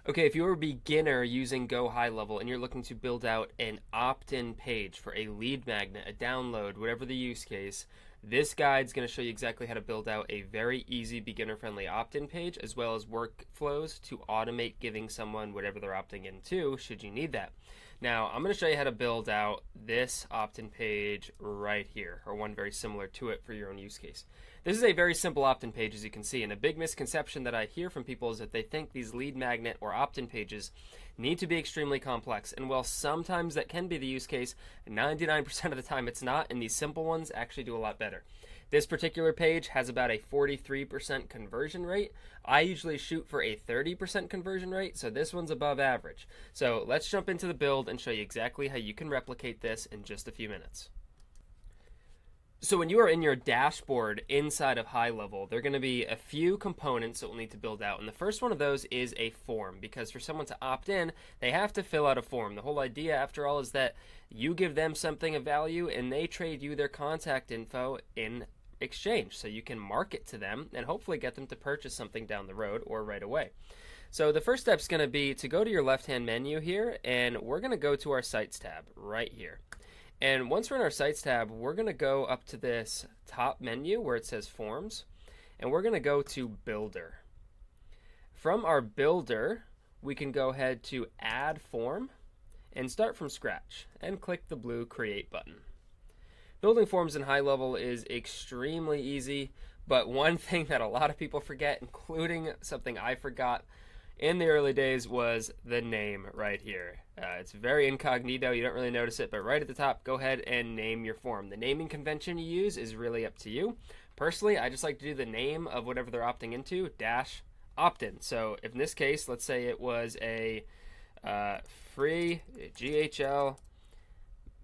Okay, if you're a beginner using GoHighLevel and you're looking to build out an opt-in page for a lead magnet, a download, whatever the use case, this guide's going to show you exactly how to build out a very easy beginner-friendly opt-in page as well as workflows to automate giving someone whatever they're opting into should you need that. Now, I'm going to show you how to build out this opt-in page right here, or one very similar to it for your own use case. This is a very simple opt-in page, as you can see, and a big misconception that I hear from people is that they think these lead magnet or opt-in pages need to be extremely complex. And while sometimes that can be the use case, 99% of the time it's not, and these simple ones actually do a lot better. This particular page has about a 43% conversion rate. I usually shoot for a 30% conversion rate, so this one's above average. So let's jump into the build and show you exactly how you can replicate this in just a few minutes. So when you are in your dashboard inside of HighLevel, there are going to be a few components that we'll need to build out. And the first one of those is a form, because for someone to opt in, they have to fill out a form. The whole idea, after all, is that you give them something of value and they trade you their contact info in exchange. So you can market to them and hopefully get them to purchase something down the road or right away. So the first step is going to be to go to your left-hand menu here, and we're going to go to our Sites tab right here. And once we're in our Sites tab, we're going to go up to this top menu where it says Forms, and we're going to go to Builder. From our Builder, we can go ahead to Add Form and start from scratch and click the blue Create button. Building forms in HighLevel is extremely easy, but one thing that a lot of people forget, including something I forgot in the early days, was the name right here. It's very incognito, you don't really notice it, but right at the top, go ahead and name your form. The naming convention you use is really up to you. Personally, I just like to do the name of whatever they're opting into, dash opt-in. So in this case, let's say it was a free GHL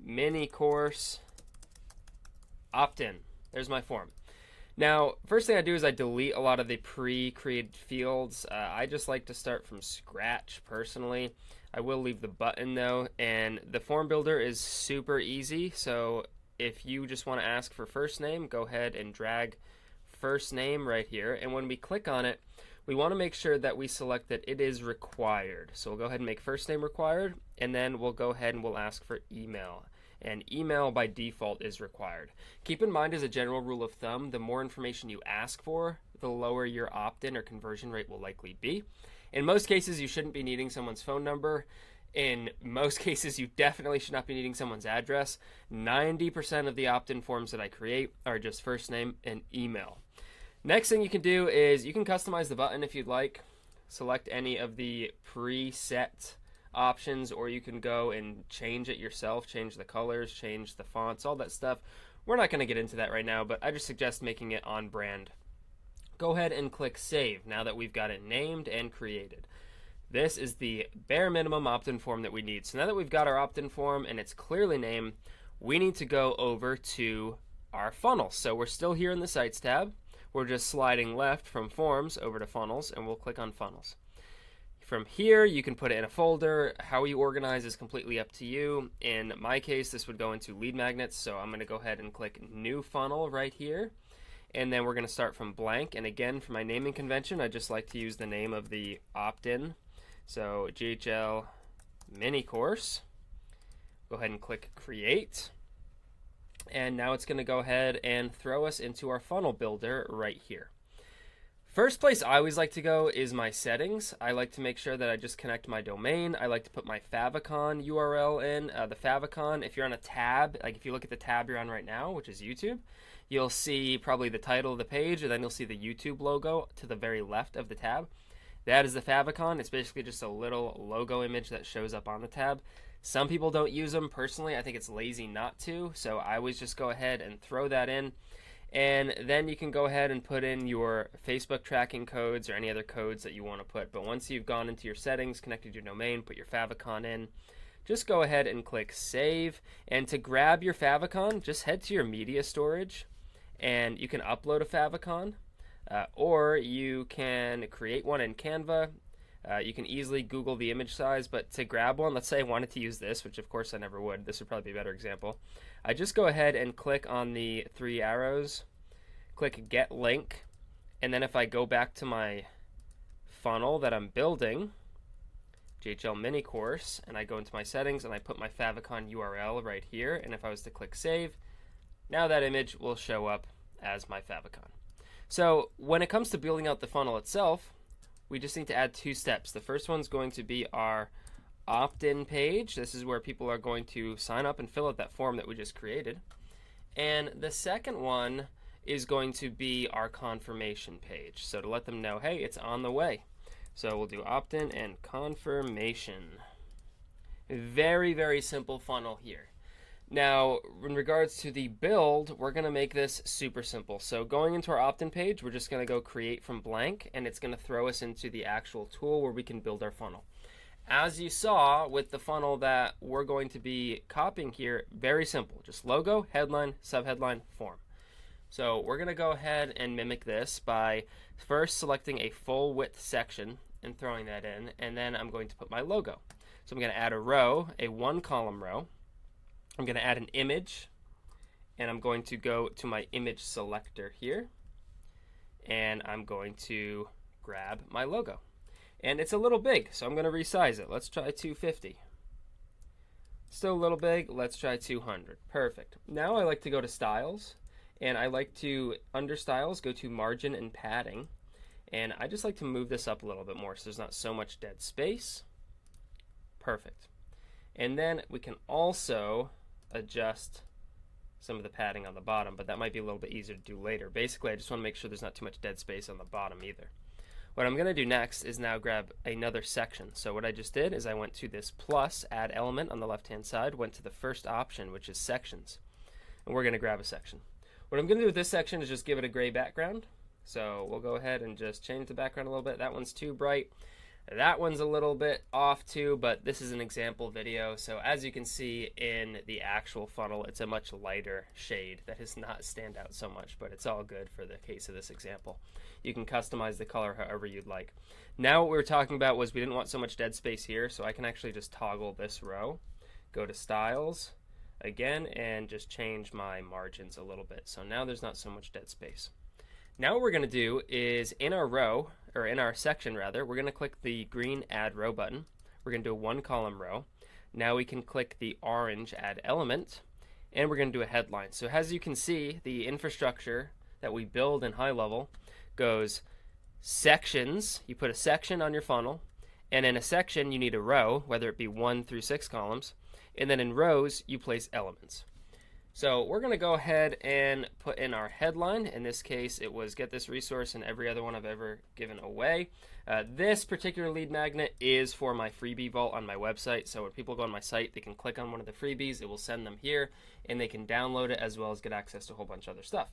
mini course opt-in. There's my form. Now, first thing I do is I delete a lot of the pre-created fields. I just like to start from scratch personally. I will leave the button though, and the form builder is super easy. So if you just want to ask for first name, go ahead and drag first name right here. And when we click on it, we want to make sure that we select that it is required. So we'll go ahead and make first name required, and then we'll go ahead and we'll ask for email. And email by default is required. Keep in mind, as a general rule of thumb, the more information you ask for, the lower your opt-in or conversion rate will likely be. In most cases, you shouldn't be needing someone's phone number. In most cases, you definitely should not be needing someone's address. 90% of the opt-in forms that I create are just first name and email. Next thing you can do is you can customize the button if you'd like. Select any of the preset options, or you can go and change it yourself, change the colors, change the fonts, all that stuff. We're not going to get into that right now, but I just suggest making it on brand. Go ahead and click Save now that we've got it named and created. This is the bare minimum opt-in form that we need. So now that we've got our opt-in form and it's clearly named, we need to go over to our funnels. So we're still here in the Sites tab. We're just sliding left from Forms over to Funnels, and we'll click on Funnels. From here, you can put it in a folder. How you organize is completely up to you. In my case, this would go into lead magnets, so I'm going to go ahead and click New Funnel right here. And then we're going to start from blank. And again, for my naming convention, I just like to use the name of the opt-in. So GHL mini course. Go ahead and click Create. And now it's going to go ahead and throw us into our funnel builder right here. First place I always like to go is my settings. I like to make sure that I just connect my domain. I like to put my favicon URL in. The favicon, if you're on a tab, like if you look at the tab you're on right now, which is YouTube, you'll see probably the title of the page, and then you'll see the YouTube logo to the very left of the tab. That is the favicon. It's basically just a little logo image that shows up on the tab. Some people don't use them. Personally, I think it's lazy not to, so I always just go ahead and throw that in. And then you can go ahead and put in your Facebook tracking codes or any other codes that you want to put. But once you've gone into your settings, connected your domain, put your favicon in, just go ahead and click Save. And to grab your favicon, just head to your media storage, and you can upload a favicon, or you can create one in Canva. You can easily Google the image size, but to grab one, let's say I wanted to use this, which of course I never would. This would probably be a better example. I just go ahead and click on the three arrows, click Get Link, and then if I go back to my funnel that I'm building, GHL mini course, and I go into my settings and I put my favicon URL right here, and if I was to click save, now that image will show up as my favicon. So when it comes to building out the funnel itself, we just need to add 2 steps. The first one's going to be our opt-in page. This is where people are going to sign up and fill out that form that we just created. And the second one is going to be our confirmation page. So to let them know, hey, it's on the way. So we'll do opt-in and confirmation. Very, very simple funnel here. Now, in regards to the build, we're going to make this super simple. So going into our opt-in page, we're just going to go create from blank, and it's going to throw us into the actual tool where we can build our funnel. As you saw with the funnel that we're going to be copying here, very simple. Just logo, headline, subheadline, form. So we're going to go ahead and mimic this by first selecting a full width section and throwing that in, and then I'm going to put my logo. So I'm going to add a row, a 1-column row. I'm going to add an image, and I'm going to go to my image selector here, and I'm going to grab my logo. And it's a little big, so I'm going to resize it. Let's try 250. Still a little big. Let's try 200. Perfect. Now I like to go to styles, and I like to, under styles, go to margin and padding. And I just like to move this up a little bit more so there's not so much dead space. Perfect. And then we can also adjust some of the padding on the bottom, but that might be a little bit easier to do later. Basically, I just want to make sure there's not too much dead space on the bottom either. What I'm going to do next is now grab another section. So what I just did is I went to this plus add element on the left hand side, went to the first option, which is sections, and we're going to grab a section. What I'm going to do with this section is just give it a gray background. So we'll go ahead and just change the background a little bit. That one's too bright. That one's a little bit off too, but this is an example video. So as you can see in the actual funnel, it's a much lighter shade that does not stand out so much, but it's all good for the case of this example. You can customize the color however you'd like. Now what we were talking about was we didn't want so much dead space here, so I can actually just toggle this row, go to styles again, and just change my margins a little bit. So now there's not so much dead space. Now what we're going to do is in our row, or in our section rather, we're going to click the green add row button. We're going to do a 1-column row. Now we can click the orange add element, and we're going to do a headline. So as you can see, the infrastructure that we build in HighLevel goes sections. You put a section on your funnel, and in a section you need a row, whether it be 1 through 6 columns, and then in rows you place elements. So we're going to go ahead and put in our headline. In this case, it was get this resource and every other one I've ever given away. This particular lead magnet is for my freebie vault on my website. So when people go on my site, they can click on one of the freebies. It will send them here, and they can download it as well as get access to a whole bunch of other stuff.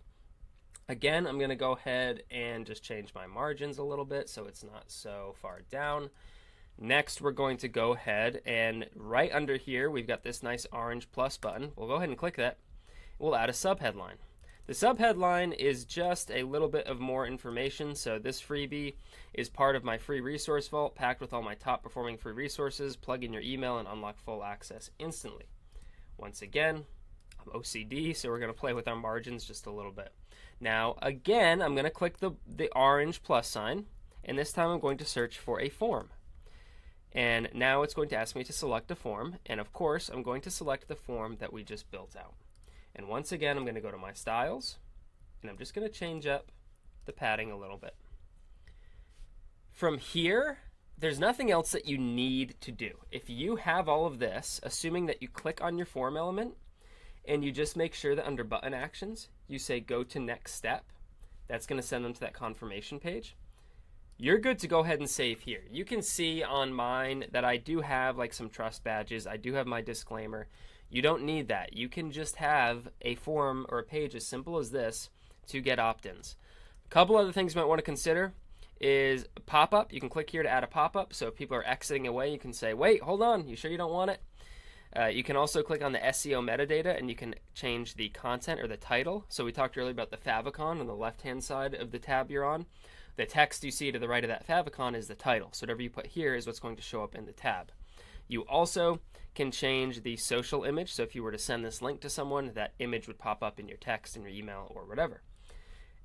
Again, I'm going to go ahead and just change my margins a little bit so it's not so far down. Next, we're going to go ahead and right under here, we've got this nice orange plus button. We'll go ahead and click that. We'll add a subheadline. The subheadline is just a little bit of more information. So this freebie is part of my free resource vault, packed with all my top performing free resources. Plug in your email and unlock full access instantly. Once again, I'm OCD, so we're going to play with our margins just a little bit. Now, again, I'm going to click the orange plus sign, and this time I'm going to search for a form. And now it's going to ask me to select a form, and of course, I'm going to select the form that we just built out. And once again, I'm going to go to my styles, and I'm just going to change up the padding a little bit. From here, there's nothing else that you need to do. If you have all of this, assuming that you click on your form element, and you just make sure that under button actions, you say go to next step, that's going to send them to that confirmation page. You're good to go ahead and save here. You can see on mine that I do have like some trust badges. I do have my disclaimer. You don't need that. You can just have a form or a page as simple as this to get opt-ins. A couple other things you might want to consider is pop-up. You can click here to add a pop-up. So if people are exiting away, you can say, wait, hold on, you sure you don't want it? You can also click on the SEO metadata, and you can change the content or the title. So we talked earlier about the favicon on the left-hand side of the tab you're on. The text you see to the right of that favicon is the title. So whatever you put here is what's going to show up in the tab. You also can change the social image. So if you were to send this link to someone, that image would pop up in your text, in your email, or whatever.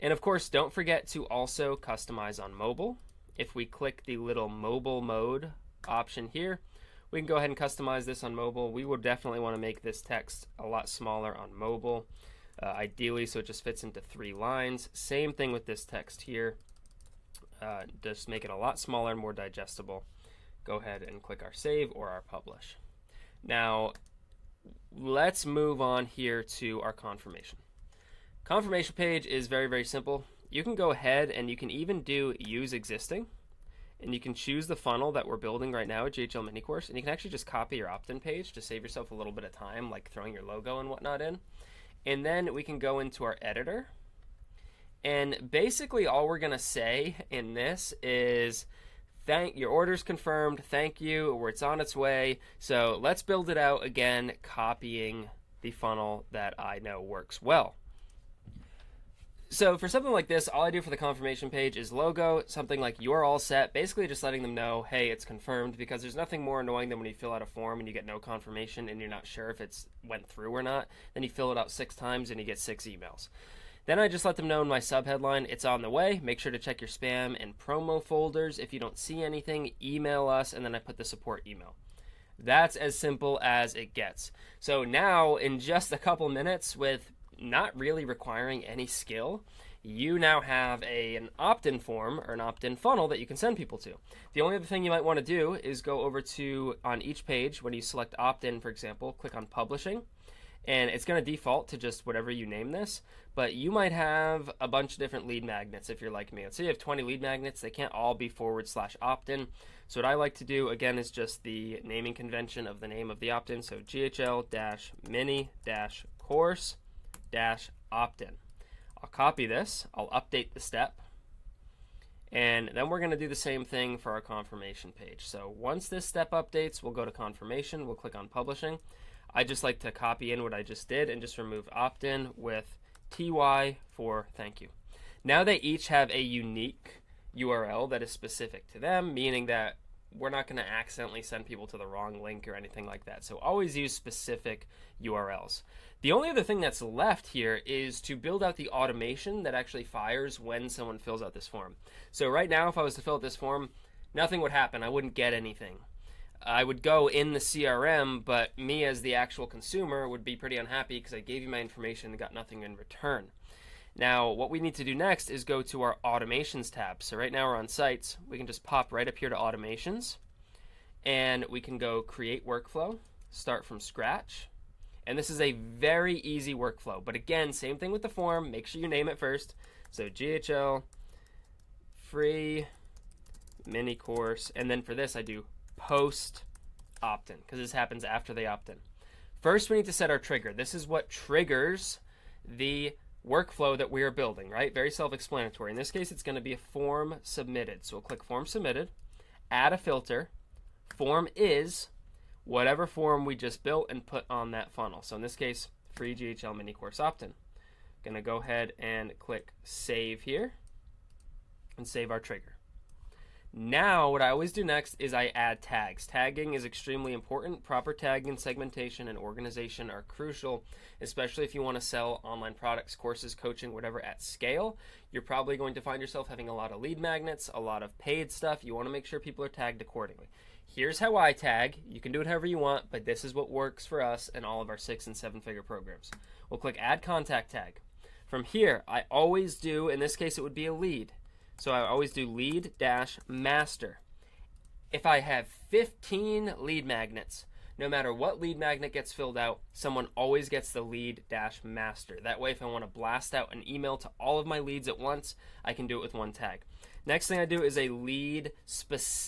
And of course, don't forget to also customize on mobile. If we click the little mobile mode option here. We can go ahead and customize this on mobile. We will definitely want to make this text a lot smaller on mobile, ideally so it just fits into 3 lines. Same thing with this text here. Just make it a lot smaller and more digestible. Go ahead and click our save or our publish. Now, let's move on here to our confirmation. Confirmation page is very, very simple. You can go ahead and you can even do use existing, and you can choose the funnel that we're building right now at GHL mini course, and you can actually just copy your opt-in page to save yourself a little bit of time, like throwing your logo and whatnot in. And then we can go into our editor, and basically all we're gonna say in this is your order's confirmed, thank you, or it's on its way. So let's build it out again, copying the funnel that I know works well. So for something like this, all I do for the confirmation page is logo, something like you're all set, basically just letting them know, hey, it's confirmed, because there's nothing more annoying than when you fill out a form and you get no confirmation and you're not sure if it's went through or not. Then you fill it out 6 times and you get 6 emails. Then I just let them know in my subheadline, it's on the way. Make sure to check your spam and promo folders. If you don't see anything, email us, and then I put the support email. That's as simple as it gets. So now, in just a couple minutes, with not really requiring any skill, you now have an opt-in form or an opt-in funnel that you can send people to. The only other thing you might want to do is go over to, on each page, when you select opt-in, for example, click on publishing, and it's going to default to just whatever you name this, but you might have a bunch of different lead magnets if you're like me. Let's say you have 20 lead magnets. They can't all be /opt-in. So what I like to do, again, is just the naming convention of the name of the opt-in. So GHL-mini-course-opt-in. I'll copy this. I'll update the step. And then we're going to do the same thing for our confirmation page. So once this step updates, we'll go to confirmation. We'll click on publishing. I just like to copy in what I just did and just remove opt-in with TY for thank you. Now they each have a unique URL that is specific to them, meaning that we're not going to accidentally send people to the wrong link or anything like that. So always use specific URLs. The only other thing that's left here is to build out the automation that actually fires when someone fills out this form. So right now, if I was to fill out this form, nothing would happen. I wouldn't get anything. I would go in the CRM, but me as the actual consumer would be pretty unhappy because I gave you my information and got nothing in return. Now, what we need to do next is go to our automations tab. So right now we're on sites. We can just pop right up here to automations, and we can go create workflow, start from scratch. And this is a very easy workflow. But again, same thing with the form. Make sure you name it first. So GHL free mini course. And then for this, I do post opt-in, because this happens after they opt in. First, we need to set our trigger. This is what triggers the workflow that we are building, right? Very self-explanatory. In this case, it's going to be a form submitted. So we'll click form submitted, add a filter. Form is whatever form we just built and put on that funnel. So in this case, free GHL mini course opt-in. Going to go ahead and click save here and save our trigger. Now, what I always do next is I add tags. Tagging is extremely important. Proper tagging, segmentation, and organization are crucial, especially if you want to sell online products, courses, coaching, whatever at scale. You're probably going to find yourself having a lot of lead magnets, a lot of paid stuff. You want to make sure people are tagged accordingly. Here's how I tag. You can do it however you want, but this is what works for us and all of our 6- and 7-figure programs. We'll click Add Contact Tag. From here, I always do, in this case, it would be a lead. So I always do lead-master. If I have 15 lead magnets, no matter what lead magnet gets filled out, someone always gets the lead-master. That way, if I want to blast out an email to all of my leads at once, I can do it with one tag. Next thing I do is a lead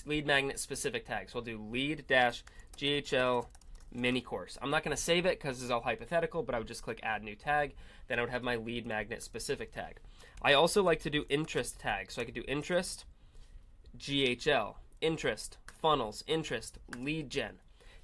magnet specific tag. So I'll do lead-GHL mini course. I'm not going to save it because this is all hypothetical, but I would just click add new tag. Then I would have my lead magnet specific tag. I also like to do interest tags. So I could do interest, GHL, interest, funnels, interest, lead gen.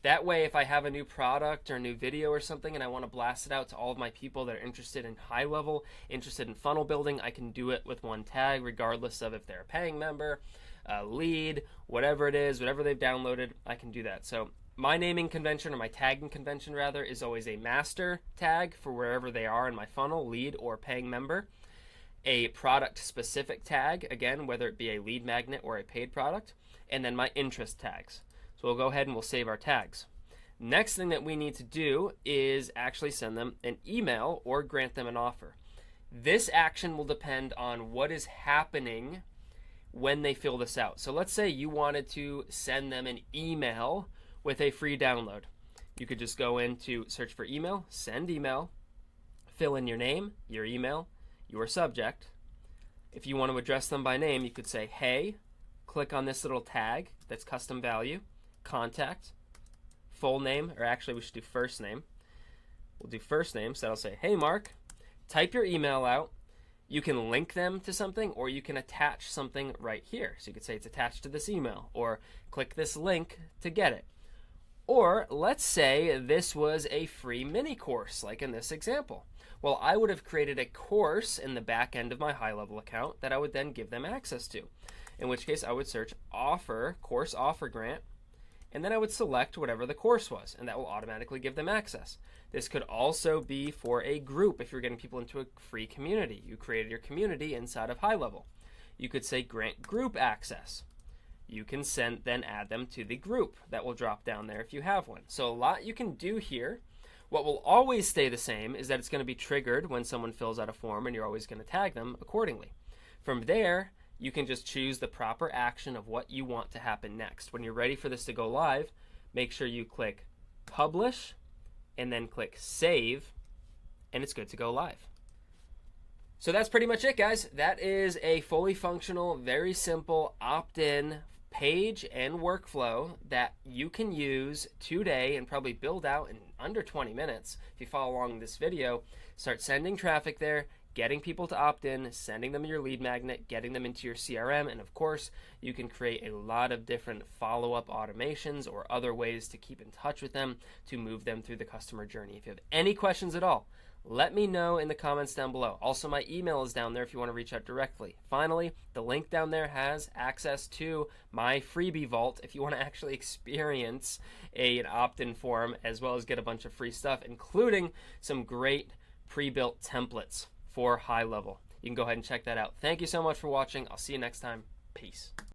That way, if I have a new product or a new video or something and I want to blast it out to all of my people that are interested in HighLevel, interested in funnel building, I can do it with one tag regardless of if they're a paying member, a lead, whatever it is, whatever they've downloaded, I can do that. So my naming convention, or my tagging convention rather, is always a master tag for wherever they are in my funnel, lead or paying member. A product specific tag, again, whether it be a lead magnet or a paid product, and then my interest tags. So we'll go ahead and we'll save our tags. Next thing that we need to do is actually send them an email or grant them an offer. This action will depend on what is happening when they fill this out. So let's say you wanted to send them an email with a free download. You could just go into search for email, send email, fill in your name, your email, your subject. If you want to address them by name, you could say, hey, click on this little tag that's custom value, contact, full name, or actually we should do first name. We'll do first name, so that'll say, hey Mark, type your email out. You can link them to something, or you can attach something right here. So you could say it's attached to this email, or click this link to get it. Or let's say this was a free mini course, like in this example. Well, I would have created a course in the back end of my HighLevel account that I would then give them access to. In which case I would search offer, course offer grant, and then I would select whatever the course was, and that will automatically give them access. This could also be for a group if you're getting people into a free community. You created your community inside of HighLevel. You could say grant group access. You can then add them to the group. That will drop down there if you have one. So a lot you can do here. What will always stay the same is that it's going to be triggered when someone fills out a form, and you're always going to tag them accordingly. From there, you can just choose the proper action of what you want to happen next. When you're ready for this to go live, make sure you click publish and then click save, and it's good to go live. So that's pretty much it, guys. That is a fully functional, very simple opt-in page and workflow that you can use today and probably build out in under 20 minutes. If you follow along this video, start sending traffic there, getting people to opt in, sending them your lead magnet, getting them into your CRM, and of course, you can create a lot of different follow-up automations or other ways to keep in touch with them to move them through the customer journey. If you have any questions at all, let me know in the comments down below. Also, my email is down there if you want to reach out directly. Finally, the link down there has access to my freebie vault if you want to actually experience an opt-in form, as well as get a bunch of free stuff, including some great pre-built templates for HighLevel. You can go ahead and check that out. Thank you so much for watching. I'll see you next time. Peace.